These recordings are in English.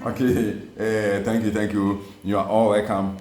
Okay, thank you. You are all welcome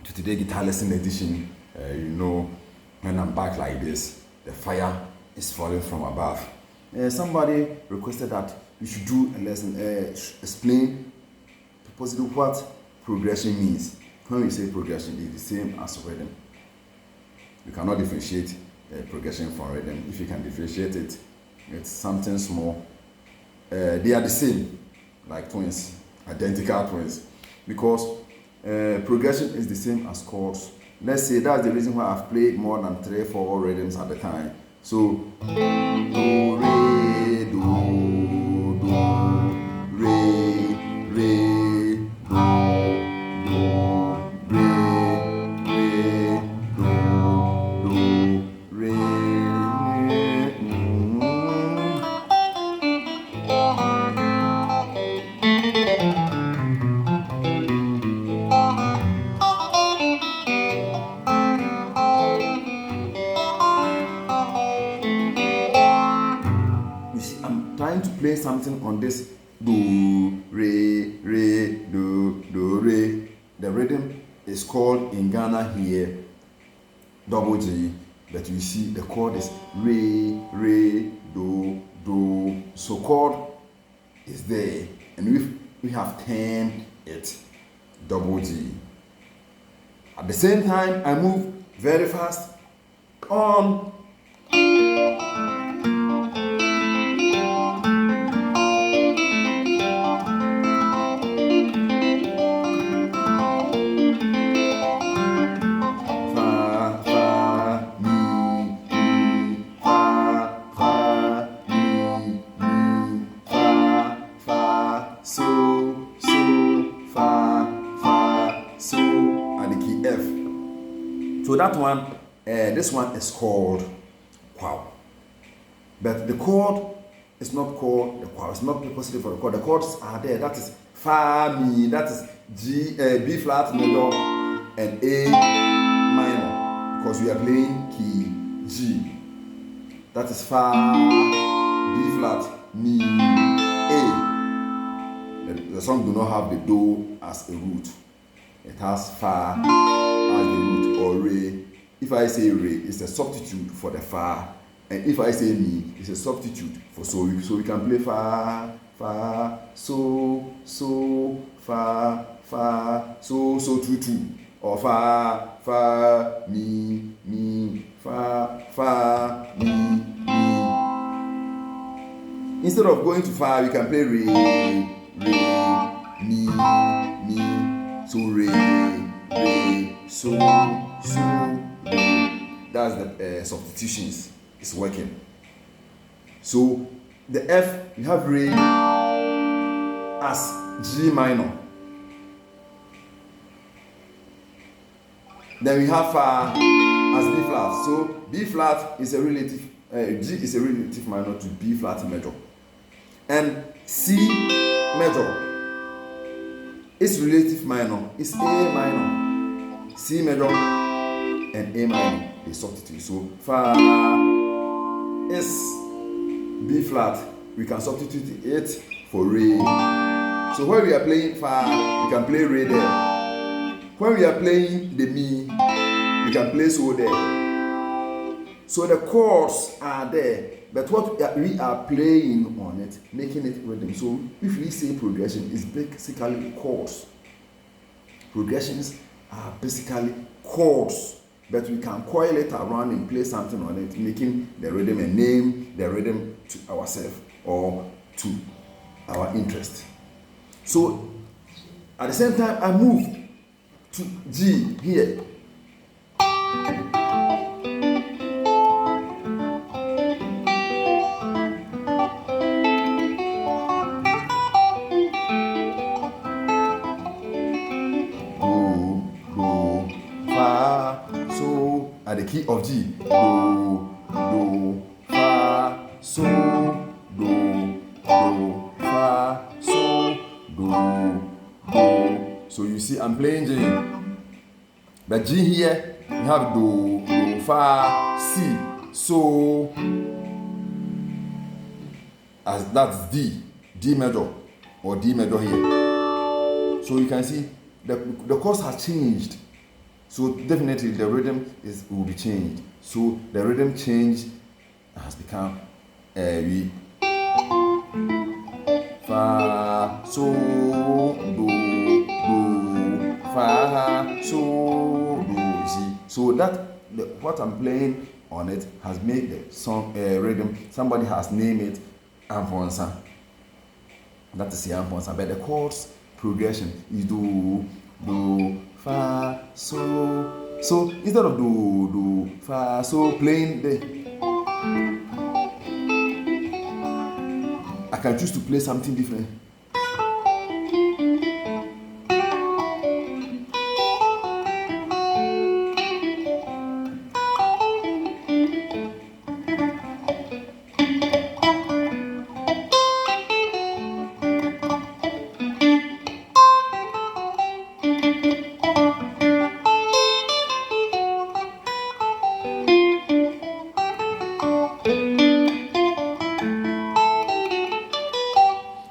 to today's guitar lesson edition. When I'm back like this, the fire is falling from above. Somebody requested that we should do a lesson, explain supposedly what progression means. When we say progression, it's the same as rhythm. You cannot differentiate progression from rhythm. If you can differentiate it, it's something small. They are the same, like twins. Identical twins, because progression is the same as chords. Let's say that's the reason why I've played more than 3-4 rhythms at the time. So do, re, do, re, re, do, re, do, re. Trying to play something on this do, re, do, re. The rhythm is called in Ghana here double G, but you see the chord is re, do. So chord is there, and we have turned it double G. At the same time, I move very fast on. So that one, this one is called wow. But the chord is not called the wow. It's not purposely for the chord. The chords are there. That is fa, mi. That is G, B flat major, and A minor. Because we are playing key G. That is fa, B flat, mi, A. The song do not have the do as a root. It has fa as the root, or re. If I say re, it's a substitute for the fa, and if I say mi, it's a substitute for so. So we can play fa, so, fa, so, 2, or fa, mi, fa, mi. Instead of going to fa, we can play re, mi. So re, so, re. That's the substitutions. It's working. So the F, we have re as G minor. Then we have fa as B flat. So B flat is a relative, G is a relative minor to B flat major. And C major is relative minor, is A minor. C major and A minor is substitute. So fa is B flat, we can substitute it for re. So when we are playing fa, we can play re there. When we are playing the mi, we can play so there. So the chords are there, but what we are playing on it, making it rhythm. So if we say progression, it's basically chords. Progressions are basically chords, but we can coil it around and play something on it, making the rhythm and name the rhythm to ourselves or to our interest. So at the same time, I move to G here. Do, fa, so at the key of G. Do, fa, so, do, fa, so, do. So you see, I'm playing G. But G here, we have do, fa, si, so, as that's D major, or D major here. So you can see the chords has changed. So definitely the rhythm will be changed. So the rhythm change has become we fa, so, do, fa, so, do. You see, so that what I'm playing on it has made the song rhythm. Somebody has named it Amponsa. That is the Amponsa. But the chords progression is do, fa, so. So instead of do, fa, so, playing I can choose to play something different.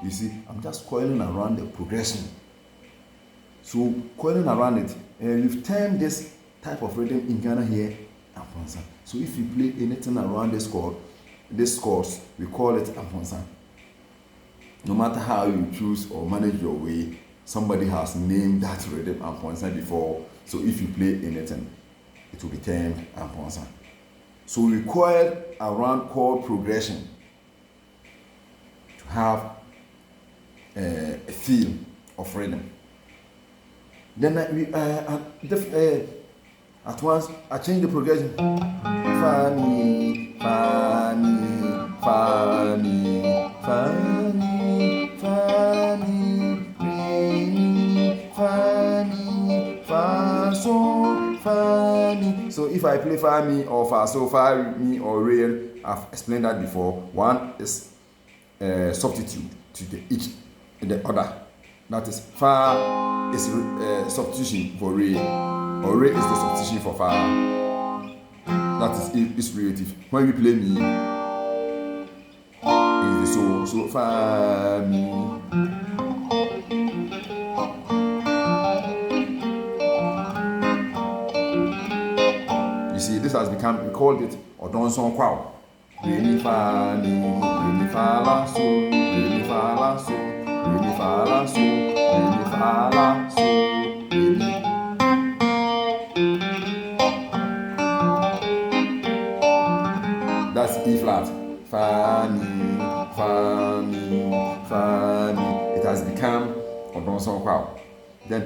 You see, I'm just coiling around the progression. So coiling around it, we've termed this type of rhythm in Ghana here Amponsa. So if you play anything around this chords, we call it Amponsa. No matter how you choose or manage your way, somebody has named that rhythm Amponsa before. So if you play anything, it will be termed Amponsa. So we coil around chord progression to have a feel of rhythm. Then at once I change the progression. Fa mi, fa mi, fa mi, fa mi, fa mi, re mi, fa mi, fa so, fa mi. So if I play fa mi or fa so, fa mi or re, I've explained that before. One is substitute to the other. That is fa is substitution for re, or re is the substitution for fa. That is relative. When we play mi, is the so fa mi. You see, this has become, we called it Odonson Kwao. Re mi fa mi, re mi fa la so, re mi fa la so, re mi fa la so, re mi fa la so, re mi. That's E flat. Fa mi, fa mi, fa mi. It has become Odonson Kwao. Then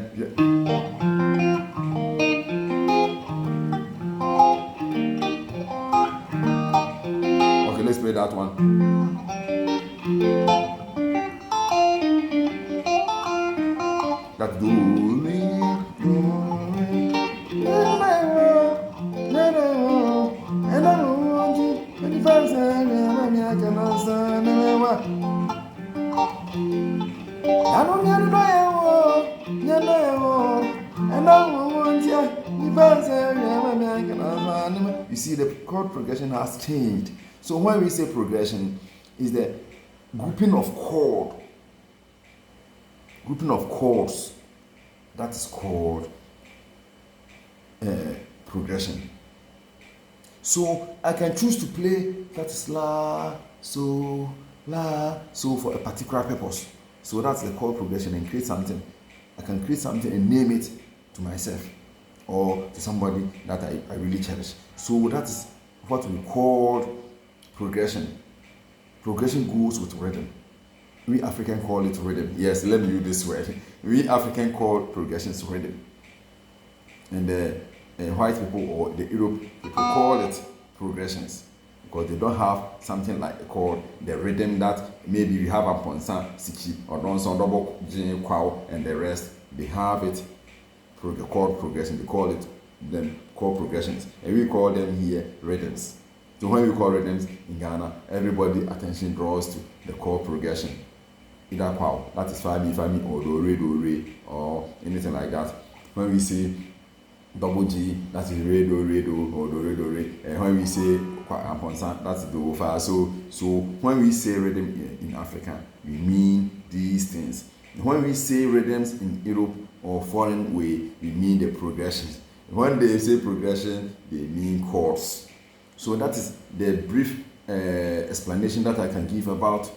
That do me, and I want you, and if I say, I can answer, I don't know, and I want you, if I say, I can answer. You see, the chord progression has changed. So when we say progression, is the grouping of chords. That is called progression. So I can choose to play that is la, so for a particular purpose. So that's the chord progression, and create something. I can create something and name it to myself or to somebody that I really cherish. So that is what we call progression. Progression goes with rhythm. We African call it rhythm. Yes, let me use this word. We African call progressions rhythm. And the white people or the Europe people call it progressions because they don't have something like a chord, the rhythm that maybe we have a ponsa, siki, or donson, double jing, quao, and the rest. They have it chord progression. They call it them chord progressions, and we call them here rhythms. So when we call rhythms in Ghana, everybody attention draws to the chord progression. Either quao, that is fa mi, or do re, or anything like that. When we say double G, that is re do, or do re. And when we say amponsa, that's do fa. So when we say rhythm in Africa, we mean these things. When we say rhythms in Europe or foreign way, we mean the progressions. When they say progression, they mean chords. So that is the brief explanation that I can give about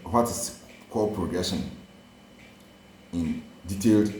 what is chord progression in detailed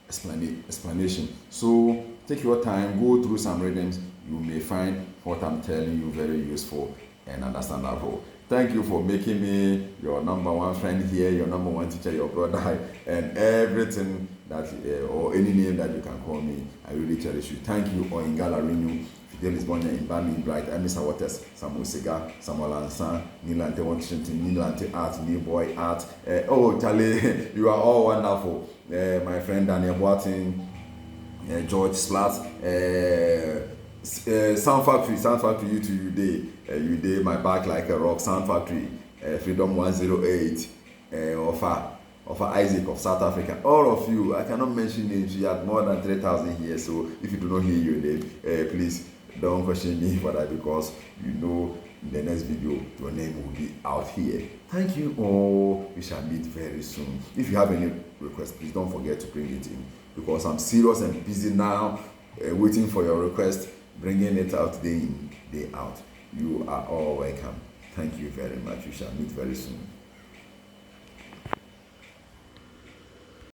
explanation. So take your time, go through some rhythms. You may find what I'm telling you very useful and understandable. Thank you for making me your number one friend here, your number one teacher, your brother, and everything that or any name that you can call me. I really cherish you. Thank you. Oingala Renew, Fidelis Bonya, Imbami Bright, Emisa Waters, Samu Sega, Samuel Ansan, Nilante Washington, Nilante Art, New Boy Art. Oh, Charlie, you are all wonderful. My friend Daniel Boatin, George Splat, Sound Factory, you day, my back like a rock. Sound Factory, Freedom 108, Offer Isaac of South Africa. All of you, I cannot mention names. You had more than 3,000 here. So if you do not hear your name, please don't question me for that, because you know in the next video your name will be out here. Thank you all. We shall meet very soon. If you have any request, please don't forget to bring it in, because I'm serious and busy now, waiting for your request, bringing it out day in, day out. You are all welcome. Thank you very much. We shall meet very soon.